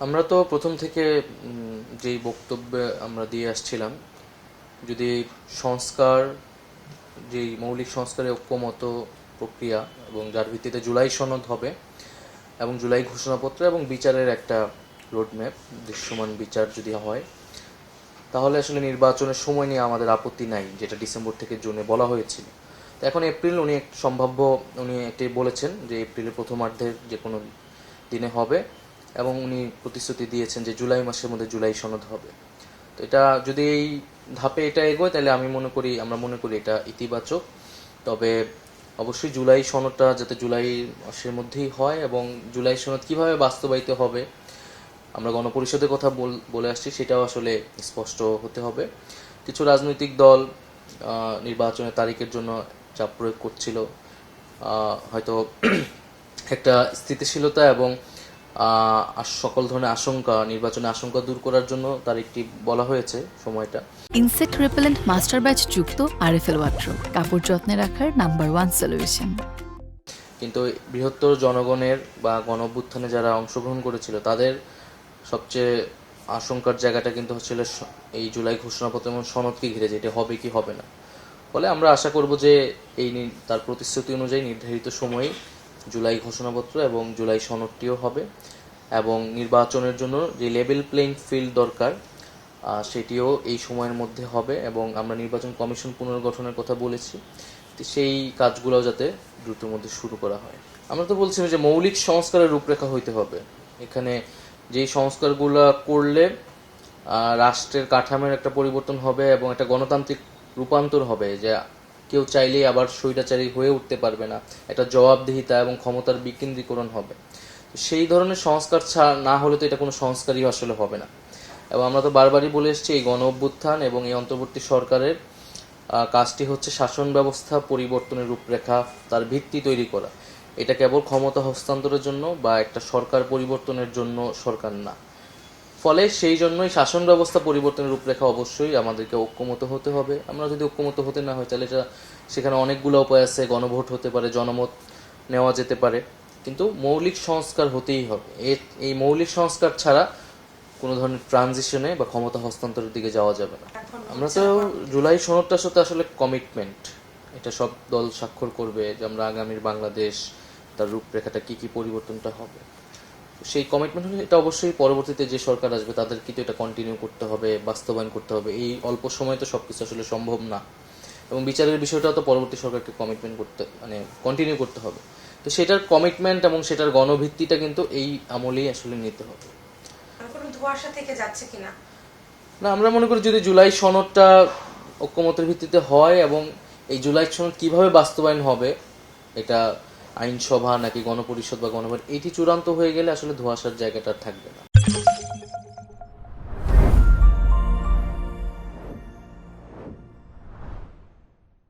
আমরা তো প্রথম থেকে যেই বক্তব্যে আমরা দিয়ে আসছিলাম, যদি সংস্কার, যেই মৌলিক সংস্কারের ঐক্যমত প্রক্রিয়া এবং যার ভিত্তিতে জুলাই সনদ হবে এবং জুলাই ঘোষণাপত্র এবং বিচারের একটা রোডম্যাপ, দৃশ্যমান বিচার যদি হয়, তাহলে আসলে নির্বাচনের সময় নিয়ে আমাদের আপত্তি নাই, যেটা ডিসেম্বর থেকে জুনে বলা হয়েছিল। তো এখন এপ্রিল উনি একটি বলেছেন যে এপ্রিলের প্রথমার্ধের যে কোনো দিনে হবে, এবং উনি প্রতিশ্রুতি দিয়েছেন যে জুলাই মাসের মধ্যে জুলাই সনদ হবে। তো এটা যদি এই ধাপে এটা এগোয়, তাহলে আমরা মনে করি এটা ইতিবাচক। তবে অবশ্যই জুলাই সনদটা যাতে জুলাই মাসের মধ্যেই হয়, এবং জুলাই সনদ কিভাবে বাস্তবায়িত হবে, আমরা গণপরিষদের কথা বলে আসছি, সেটাও আসলে স্পষ্ট হতে হবে। কিছু রাজনৈতিক দল নির্বাচনের তারিখের জন্য চাপ প্রয়োগ করছিল, হয়তো একটা স্থিতিশীলতা এবং সকল ধরনের নির্বাচনের আশঙ্কা দূর করার জন্য তারিখটি বলা হয়েছে, সময়টা। ইনসেক্ট রিপেলেন্ট মাস্টার ব্যাচ যুক্ত আরএফএল ওয়াট্রো, কাপড় যত্নে রাখার নাম্বার 1 সলিউশন। কিন্তু বৃহত্তর জনগণের বা গণঅভ্যুত্থানে যারা অংশগ্রহণ করেছিল, তাদের সবচেয়ে আশঙ্কার জায়গাটা কিন্তু হচ্ছিল এই জুলাই ঘোষণাপত্র এবং সনদকে ঘিরে, যে এটা হবে কি হবে না। ফলে আমরা আশা করব যে তার প্রতিশ্রুতি অনুযায়ী নির্ধারিত সময়ে জুলাই ঘোষণাপত্র এবং জুলাই সনদটিও হবে, এবং নির্বাচনের জন্য যে লেভেল প্লেইং ফিল্ড দরকার, সেটিও এই সময়ের মধ্যে হবে। এবং আমরা নির্বাচন কমিশন পুনর্গঠনের কথা বলেছি, সেই কাজগুলোও যাতে দ্রুতের মধ্যে শুরু করা হয়। আমরা তো বলছি যে মৌলিক সংস্কারের রূপরেখা হইতে হবে। এখানে যেই সংস্কারগুলো করলে রাষ্ট্রের কাঠামোর একটা পরিবর্তন হবে এবং একটা গণতান্ত্রিক রূপান্তর হবে, যে কেউ চাইলেই আবার স্বৈরাচারী হয়ে উঠতে পারবে না, একটা জবাবদিহিতা এবং ক্ষমতার বিকেন্দ্রীকরণ হবে। সেই ধরনের সংস্কার না হলে তো এটা কোনো সংস্কারই আসলে হবে না। এবং আমরা তো বারবারই বলে এসেছি, এই গণ অভ্যুত্থান এবং এই অন্তর্বর্তী সরকারের কাজটি হচ্ছে শাসন ব্যবস্থা পরিবর্তনের রূপরেখা, তার ভিত্তি তৈরি করা। এটা কেবল ক্ষমতা হস্তান্তরের জন্য বা একটা সরকার পরিবর্তনের জন্য সরকার না। ফলে সেই জন্যই শাসন ব্যবস্থা পরিবর্তনের রূপরেখা অবশ্যই আমাদেরকে ঐক্যমত হতে হবে। আমরা যদি ঐক্যমত হতে না হয়, তাহলে সেখানে অনেকগুলো উপায় আছে, গণভোট হতে পারে, জনমত নেওয়া যেতে পারে, কিন্তু মৌলিক সংস্কার হতেই হবে। এই মৌলিক সংস্কার ছাড়া কোনো ধরনের ট্রানজিশনে বা ক্ষমতা হস্তান্তরের দিকে যাওয়া যাবে না। আমরা তো জুলাই সনদটার সাথে আসলে কমিটমেন্ট, এটা সব দল স্বাক্ষর করবে যে আমরা আগামীর বাংলাদেশ, তার রূপরেখাটা কি পরিবর্তনটা হবে, সেই কমিটমেন্ট হলে এটা অবশ্যই পরবর্তীতে যে সরকার আসবে তাদের কিন্তু এটা কন্টিনিউ করতে হবে, বাস্তবায়ন করতে হবে। এই অল্প সময়ে তো সবকিছু আসলে সম্ভব না, এবং বিচারের বিষয়টাও তো পরবর্তী সরকারকে কমিটমেন্ট করতে, কন্টিনিউ করতে হবে। তো সেটার কমিটমেন্ট এবং সেটার গণভিত্তিটা কিন্তু এই আমলেই আসলে নিতে হবে। ধোঁয়াশা থেকে যাচ্ছে কিনা না, আমরা মনে করি যদি জুলাই সনদটা ঐক্যমতের ভিত্তিতে হয়, এবং এই জুলাই সনদ কিভাবে বাস্তবায়ন হবে, এটা আইনসভা নাকি গণপরিষদ বা গণভোট, এটি চূড়ান্ত হয়ে গেলে আসলে ধোঁয়াশার জায়গাটা থাকবে না।